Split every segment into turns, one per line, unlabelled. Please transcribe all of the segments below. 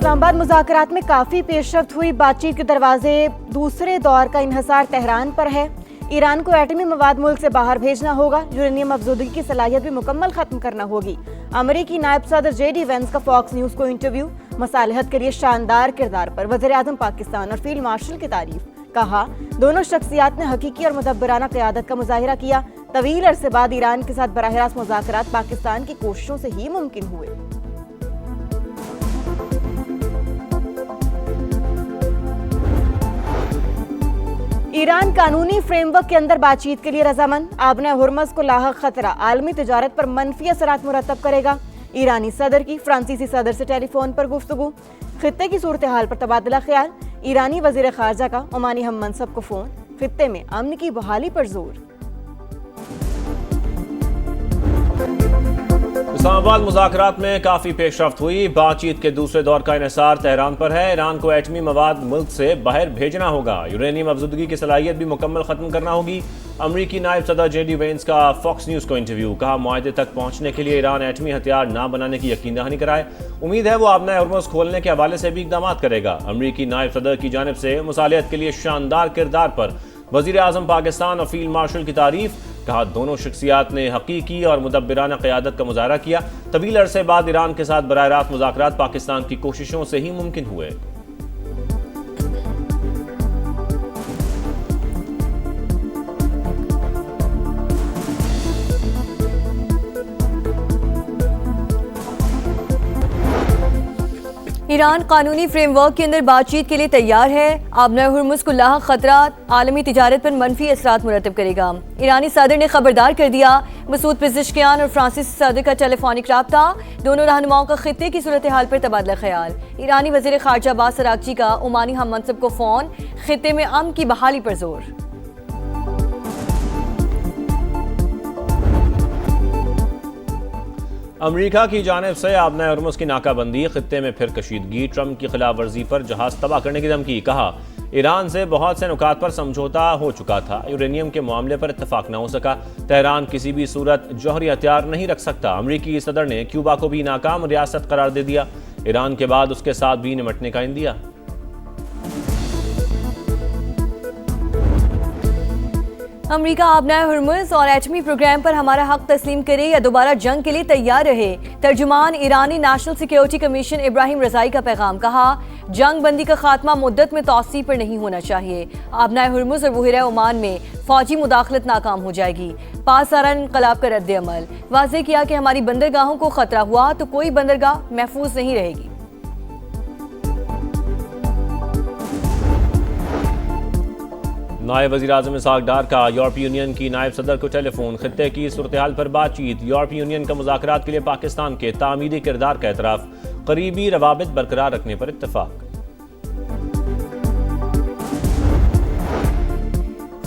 इस्लामाबाद मुज़ाकरात में काफ़ी पेशरफ्त हुई। बातचीत के दरवाजे दूसरे दौर का इन्हसार तेहरान पर है। ईरान को एटमी मवाद मुल्क से बाहर भेजना होगा। यूरेनियम अफजूदगी की सलाहियत भी मुकम्मल खत्म करना होगी। अमरीकी नायब सदर JD वेंस का फॉक्स न्यूज़ को इंटरव्यू। मसालहत के लिए शानदार किरदार पर वज़ीर आज़म पाकिस्तान और फील्ड मार्शल की तारीफ। कहा, दोनों शख्सियात ने हकीकी और मुदब्बराना क़यादत का मुजाहिरा किया। तवील अरसे बाद ईरान के साथ बराह रास्त मुज़ाकरात पाकिस्तान की कोशिशों से ही मुमकिन हुए। ईरान कानूनी फ्रेमवर्क के अंदर बातचीत के लिए रजामंद। आबना हुर्मज़ को लाहक खतरा आलमी तिजारत पर मनफी असरात मुरतब करेगा। ईरानी सदर की फ्रांसीसी सदर से टेलीफोन पर गुफ्तगू। खित्ते की सूरत हाल पर तबादला ख्याल। ईरानी वजीर खारजा का ओमानी हम मनसब को फोन। खित्ते में अमन की बहाली पर जोर।
इस्लामाबाद मुज़ाकरात में काफ़ी पेशरफ्त हुई। बातचीत के दूसरे दौर का इन्हिसार तेहरान पर है। ईरान को एटमी मवाद मुल्क से बाहर भेजना होगा। यूरेनियम अफजूदगी की सलाहियत भी मुकम्मल ख़त्म करना होगी। अमरीकी नायब सदर JD वेंस का फॉक्स न्यूज़ को इंटरव्यू। कहा, मुआहदे तक पहुँचने के लिए ईरान एटमी हथियार ना बनाने की यकीन दहानी कराए। उम्मीद है वो आबना हुर्मुज़ खोलने के हवाले से भी इक़दाम करेगा। अमरीकी नायब सदर की जानिब से मुसालिहत के लिए शानदार किरदार पर वज़ीर आज़म पाकिस्तान और फील्ड मार्शल की तारीफ। कहा, दोनों शख्सियात ने हकीकी और मुदब्बराना क़यादत का मुजाहरा किया। तवील अरसे बाद ईरान के साथ बराह रास्त मुज़ाकरात पाकिस्तान की कोशिशों से ही मुमकिन हुए।
ईरान कानूनी फ्रेमवर्क के अंदर बातचीत के लिए तैयार है। आबना हुर्मुज़ को लाहक खतरात आलमी तिजारत पर मनफी असरात मुरतब करेगा। ईरानी सदर ने खबरदार कर दिया। मसूद पेज़ेश्कियान और फ्रांसीसी सदर का टेलीफोनिक राब्ता। दोनों रहनुमाओं का खित्ते की सूरत हाल पर तबादला ख्याल। ईरानी वज़ीर खारजा अब्बास अरागची का ओमानी हम मनसब को फ़ोन। खित्ते में अमन की बहाली पर जोर।
अमरीका की जानिब से आबना हुर्मुज़ की नाकाबंदी। खित्ते में फिर कशीदगी। ट्रंप की खिलाफ वर्जी पर जहाज तबाह करने की धमकी। कहा, ईरान से बहुत से नुकात पर समझौता हो चुका था। यूरेनियम के मामले पर इत्तफाक न हो सका। तेहरान किसी भी सूरत जौहरी हथियार नहीं रख सकता। अमरीकी सदर ने क्यूबा को भी नाकाम रियासत करार दे दिया। ईरान के बाद उसके साथ भी निमटने का इंदिया।
अमरीका आबना हुर्मुज़ और एटमी प्रोग्राम पर हमारा हक तस्लीम करे या दोबारा जंग के लिए तैयार रहे। तर्जुमान ईरानी नेशनल सिक्योरिटी कमीशन इब्राहिम रज़ाई का पैगाम। कहा, जंग बंदी का खात्मा मुद्दत में तौसी पर नहीं होना चाहिए। आबना हुर्मुज़ और बहरा ओमान में फौजी मुदाखलत नाकाम हो जाएगी। पासदाराना इनकलाब का रद्द अमल। वाज़ेह किया कि हमारी बंदरगाहों को खतरा हुआ तो कोई बंदरगाह महफूज नहीं रहेगी।
नायब वज़ीर आज़म इसहाक़ डार का यूरोपीय यूनियन की नायब सदर को टेलीफोन। खित्ते की सूरत हाल पर बातचीत। यूरोपीय यूनियन का मुज़ाकरात के लिए पाकिस्तान के तामीरी किरदार का एतराफ़। करीबी रवाबित बरकरार रखने पर इत्तफ़ाक़।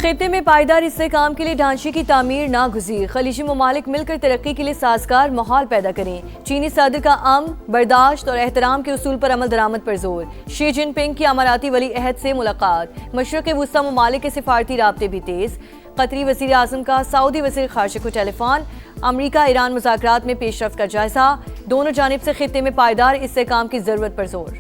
खित्ते में पायदार इस्तेहकाम के लिए ढांचे की तामीर नागुज़ीर। खलीजी ममालिक मिलकर तरक्की के लिए साजगार माहौल पैदा करें। चीनी सदर का अमन, बर्दाश्त और एहतराम के उसूल पर अमल दरामद पर जोर। शी जिनपिंग की अमाराती वली अहद से मुलाकात। मशरक़ वुस्ता ममालिक के सिफारती राब्ते भी तेज़। कतरी वज़ीर आज़म का सऊदी वज़ीर खारजा को टेलीफोन। अमरीका ईरान मुज़ाकरात में पेशरफ्त का जायजा। दोनों जानिब से खित्ते में पायदार इस्तेहकाम की ज़रूरत पर जोर।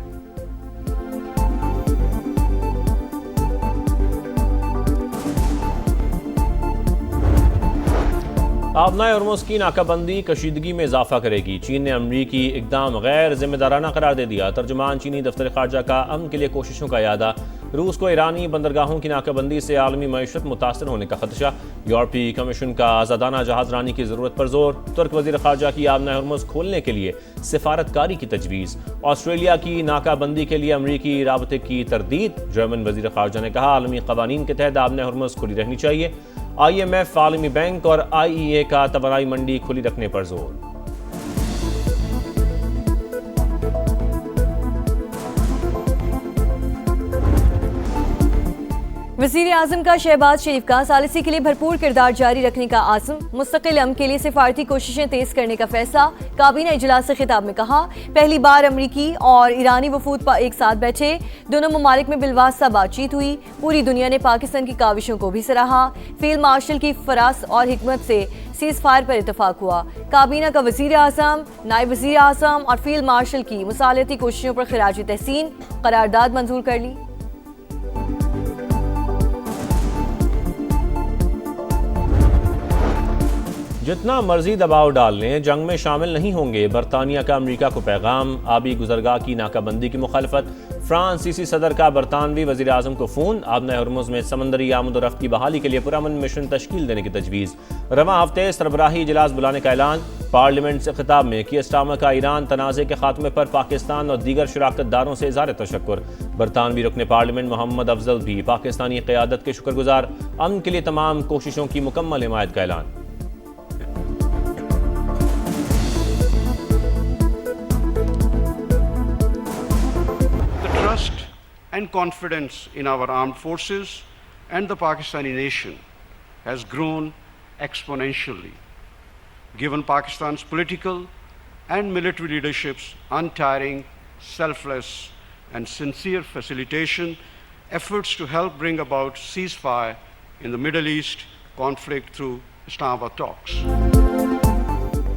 आबना हुर्मुज़ की नाकाबंदी कशीदगी में इजाफा करेगी। चीन ने अमरीकी इक़दाम गैर जिम्मेदाराना करार दे दिया। तर्जुमान चीनी दफ्तर खारजा का अमन के लिए कोशिशों का यादा। रूस को ईरानी बंदरगाहों की नाकाबंदी से आलमी मईशत मुतासर होने का खदशा। यूरोपीय कमीशन का आज़ादाना जहाज रानी की ज़रूरत पर जोर। तुर्क वज़ीर खारजा की आबना हुर्मुज़ खोलने के लिए सिफारतकारी की तजवीज़। ऑस्ट्रेलिया की नाकाबंदी के लिए अमरीकी राबते की तरदीद। जर्मन वज़ीर खारजा ने कहा, आलमी क़वानीन के तहत आबना हुर्मुज़ खुली रहनी चाहिए। IMF, आलमी बैंक और IEA का तवानाई मंडी खुली रखने पर जोर।
वज़ीर आज़म का शहबाज शरीफ का सालिसी के लिए भरपूर किरदार जारी रखने का आज़म। मुस्तकिल अमन के लिए सिफारती कोशिशें तेज करने का फैसला। काबीना इजलास से खिताब में कहा, पहली बार अमरीकी और ईरानी वफूद एक साथ बैठे। दोनों ममालिक में बिलवास्ता बातचीत हुई। पूरी दुनिया ने पाकिस्तान की काविशों को भी सराहा। फील्ड मार्शल की फरास और हिकमत से सीज फायर पर इतफाक हुआ। काबीना का वजीर आज़म, नायब वजीर आज़म और फील्ड मार्शल की मुसालती कोशिशों पर खराज तहसीन, करारदाद मंजूर कर ली।
जितना मर्जी दबाव डाल लें, जंग में शामिल नहीं होंगे, बरतानिया का अमरीका को पैगाम। आबी गुजरगाह की नाकाबंदी की मुखालफत। फ्रांसीसी सदर का बरतानवी वजीर आजम को फोन। आबना हरमुज में समंदरी आमद-ओ-रफ्त की बहाली के लिए पुरअमन मिशन तश्कील देने की तजवीज़। रवां हफ्ते सरबराही इजलास बुलाने का ऐलान। पार्लियामेंट से खिताब में कियर स्टारमर का ईरान तनाज़े के खात्मे पर पाकिस्तान और दीगर शराकतदारों से इज़हार तशक्कुर। बरतानवी रुकने पार्लियामेंट मोहम्मद अफजल भी पाकिस्तानी क़यादत के शुक्रगुजार। अमन के लिए तमाम कोशिशों की मुकम्मल हिमायत का ऐलान।
Trust and confidence in our armed forces and the Pakistani nation has grown exponentially, given Pakistan's political and military leadership's untiring, selfless and sincere facilitation efforts to help bring about ceasefire in the Middle East conflict through Islamabad talks.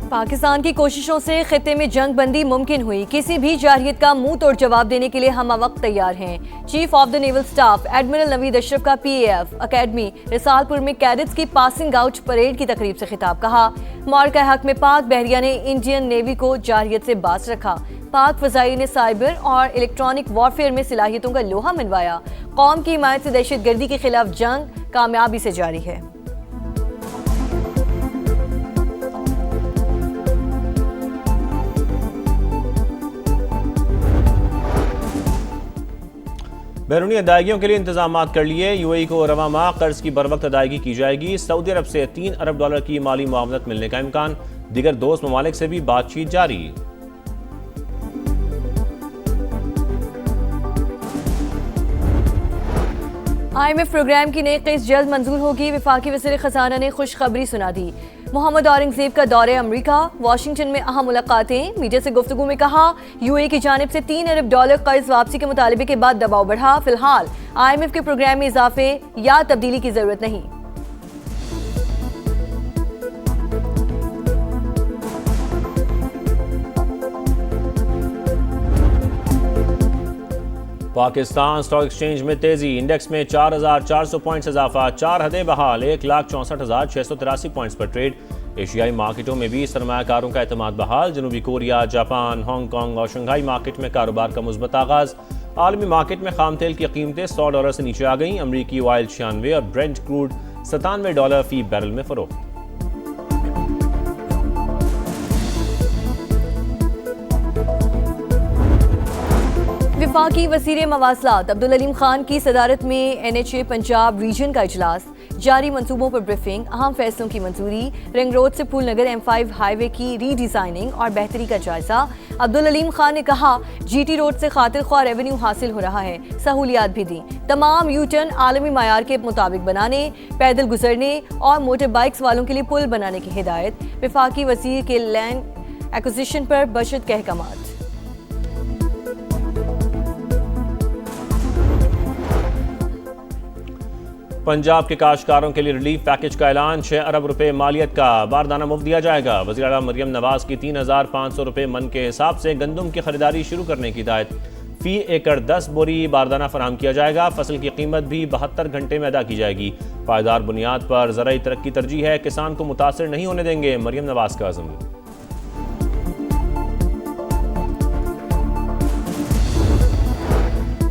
Pakistan की कोशिशों से खित्ते में जंग बंदी मुमकिन हुई। किसी भी जारहियत का मुंह तोड़ जवाब देने के लिए हम वक्त तैयार हैं। Chief of the naval staff admiral Naveed Ashraf का PAF अकेडमी रिसालपुर में कैडेट्स की पासिंग आउट परेड की तकरीब से खिताब। कहा, मार्का हक में पाक बहरिया ने इंडियन नेवी को जारहियत से बाज रखा। पाक फजाई ने साइबर और इलेक्ट्रॉनिक वॉरफेयर में सलाहियतों का लोहा मनवाया। कौम की हिमायत से दहशतगर्दी के खिलाफ जंग कामयाबी से जारी है।
बैरूनी अदायगियों के लिए इंतजाम कर लिए। UAE को रवां माह कर्ज की बरवक्त अदायगी की जाएगी। सऊदी अरब से $3 अरब की माली मुआवनत मिलने का इम्कान। दीगर दोस्त ममालिक से भी बातचीत जारी।
IMF प्रोग्राम की नई किस्त जल्द मंजूर होगी। वफाकी वज़ीर ख़ज़ाना ने खुशखबरी सुना दी। मोहम्मद औरंगजेब का दौरे अमरीका। वाशिंगटन में अहम मुलाकातें। मीडिया से गुफ्तगू में कहा, UAE की जानिब से $3 अरब कर्ज वापसी के मुतालबे के बाद दबाव बढ़ा। फिलहाल IMF के प्रोग्राम में इजाफे या तब्दीली की जरूरत नहीं।
पाकिस्तान स्टॉक एक्सचेंज में तेजी। इंडेक्स में 4,400 पॉइंट्स इजाफा। 4 हदें बहाल। 1,64,683 पॉइंट्स पर ट्रेड। एशियाई मार्केटों में भी सरमायाकारों का एतमाद बहाल। जनूबी कोरिया, जापान, हांगकांग और शंघाई मार्केट में कारोबार का मुस्बत आगाज। आलमी मार्केट में खाम तेल की कीमतें $100 से नीचे आ गईं। अमरीकी ऑयल 96 और ब्रेंट क्रूड $97 फी बैरल में फरोख्त।
वफाकी वज़ीर मवासलात अब्दुल अलीम खान की सदारत में NHA पंजाब रीजन का इजलास। जारी मंसूबों पर ब्रीफिंग। अहम फैसलों की मंजूरी। रिंग रोड से फूलनगर M5 हाईवे की रीडिजाइनिंग और बेहतरी का जायजा। अब्दुल अलीम खान ने कहा, GT रोड से खातिर ख्वाह रेवेन्यू हासिल हो रहा है। सहूलियात भी दी। तमाम यूटर्न आलमी मायार के मुताबिक बनाने, पैदल गुजरने और मोटर बाइक्स वालों के लिए पुल बनाने की हिदायत। वफाकी वज़ीर के लैंड एक्विजिशन पर बशत के अहकामात।
पंजाब के काश्तकारों के लिए रिलीफ पैकेज का ऐलान। 6 अरब रुपए मालियत का बारदाना मुफ्त दिया जाएगा। वज़ीर आला मरियम नवाज की 3,500 रुपए मन के हिसाब से गंदम की खरीदारी शुरू करने की हिदायत। फी एकड़ 10 बोरी बारदाना फराहम किया जाएगा। फसल की कीमत भी 72 घंटे में अदा की जाएगी। पायदार बुनियाद पर ज़राई तरक्की तरजीह है। किसान को मुतासर नहीं होने देंगे, मरियम नवाज का अज़्म।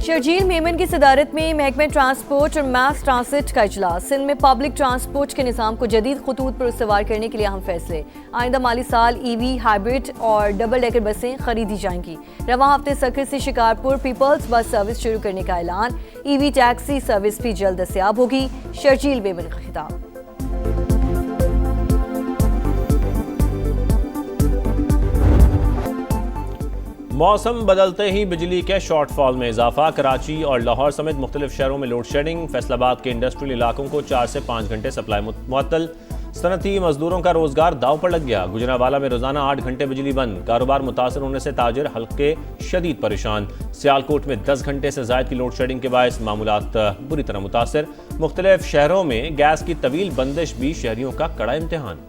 शर्जील मेमन की सदारत में महकमे ट्रांसपोर्ट और मास ट्रांसिट का इजलास। सिंध में पब्लिक ट्रांसपोर्ट के निज़ाम को जदीद खतूत पर इस्तेमाल करने के लिए अहम फैसले। आइंदा माली साल EV, हाइब्रिड और डबल डेकर बसें खरीदी जाएंगी। रवां हफ्ते सखर से शिकारपुर पीपल्स बस सर्विस शुरू करने का ऐलान। EV टैक्सी सर्विस भी जल्द दस्तयाब होगी। शर्जील मेमन का खिताब।
मौसम बदलते ही बिजली के शॉर्टफॉल में इजाफा। कराची और लाहौर समेत मुख्तलिफ शहरों में लोड शेडिंग। फैसलाबाद के इंडस्ट्रियल इलाकों को 4 से 5 घंटे सप्लाई मुअत्तल। सनती मजदूरों का रोजगार दाव पर लग गया। गुजरांवाला में रोजाना 8 घंटे बिजली बंद। कारोबार मुतासर होने से ताजिर हल्के शदीद परेशान। सियालकोट में 10 घंटे से ज़ायद की लोड शेडिंग के बायस मामूलात बुरी तरह मुतासर। मुख्तलिफ शहरों में गैस की तवील बंदिश भी शहरियों का कड़ा इम्तिहान।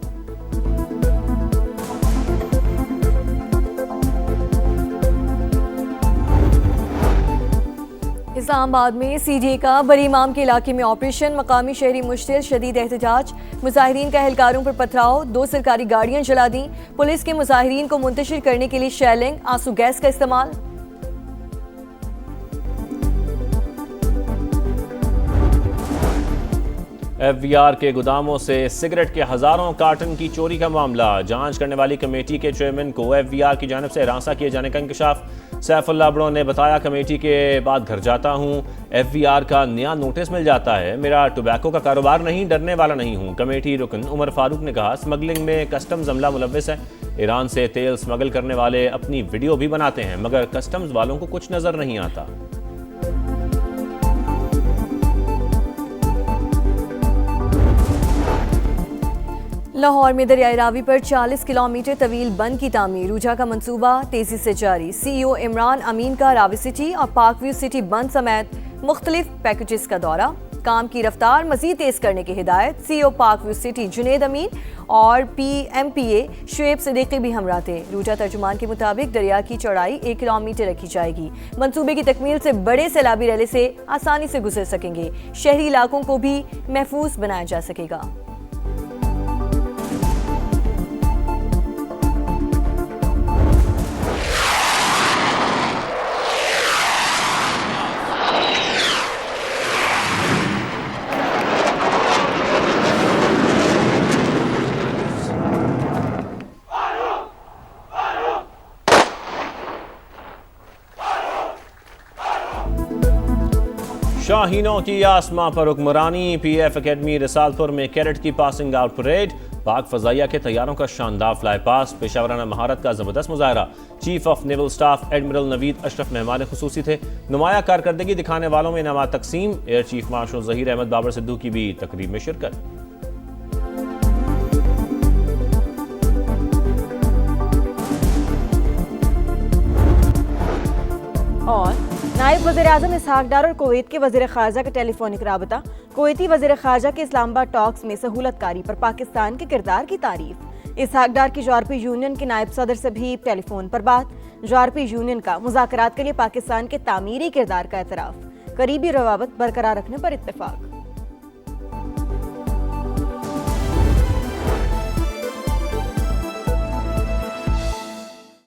इस्लामाबाद में सीडीए का बरी इमाम के इलाके में ऑपरेशन, मकामी शहरी मुश्तिल, शदीद एहतजाज, मुजाहिरीन का एहलकारों पर पथराव, 2 सरकारी गाड़ियां जला दी, पुलिस के मुजाहिरीन को मुंतशिर करने के लिए शेलिंग, आंसू गैस का इस्तेमाल।
एफबीआर के गोदामों से सिगरेट के हजारों कार्टन की चोरी का मामला, जांच करने वाली कमेटी के चेयरमैन को एफबीआर की जानिब से हिरासत किए जाने का इंकशाफ। सैफुल्लाह बड़ो ने बताया, कमेटी के बाद घर जाता हूं, एफबीआर का नया नोटिस मिल जाता है, मेरा टोबैको का कारोबार नहीं, डरने वाला नहीं हूं। कमेटी रुकन उमर फारूक ने कहा, स्मगलिंग में कस्टम्स अमला मुलव्विस है। ईरान से तेल स्मगल करने वाले अपनी वीडियो भी बनाते हैं, मगर कस्टम्स वालों को कुछ नजर नहीं आता।
लाहौर में दरियाई रावी पर 40 किलोमीटर तवील बंद की तामीर, रूजा का मंसूबा तेजी से जारी। सीईओ इमरान अमीन का रावी सिटी और पाकव्यू सिटी बंद समेत मुख्तलिफ पैकेजेस का दौरा, काम की रफ्तार मजीद तेज करने की हिदायत। सीईओ पाकव्यू सिटी जुनेद अमीन और PMPA शुएब सिद्दीकी भी हमरा थे। रूजा तर्जुमान के मुताबिक दरिया की चौड़ाई 1 किलोमीटर रखी जाएगी। मंसूबे की तकमील से बड़े सैलाबी रैले से आसानी से गुजर सकेंगे, शहरी इलाकों को भी महफूज बनाया जा सकेगा।
शाहीनों की आसमां पर हुक्मरानी, PF अकेडमी रिसालपुर में कैडेट की पासिंग आउट परेड, पाक फजाइया के तैयारों का शानदार फ्लाई पास, पेशावराना महारत का जबरदस्त मुजाहरा। Chief of naval staff admiral Naveed Ashraf मेहमान खुसूसी थे। नुमाया कारकर्दगी दिखाने वालों में इनामात तकसीम, air chief marshal Zaheer Ahmed Babar Sidhu की भी तकरीब में शिरकत।
और नायब वज़ीर-ए-आज़म इसहाक डार और कुवैत के वज़ीर ख़ारजा का टेलीफोनिक राबता, कुवैती वज़ीर ख़ारजा के इस्लामाबाद टॉक्स में सहूलतकारी पर पाकिस्तान के किरदार की तारीफ। इसहाक डार की यूरोपीय यूनियन के नायब सदर से भी टेलीफोन पर बात, यूरोपीय यूनियन का मुज़ाकरात के लिए पाकिस्तान के तामीरी किरदार का एतराफ़, करीबी रवाबत बरकरार रखने पर इत्तेफाक।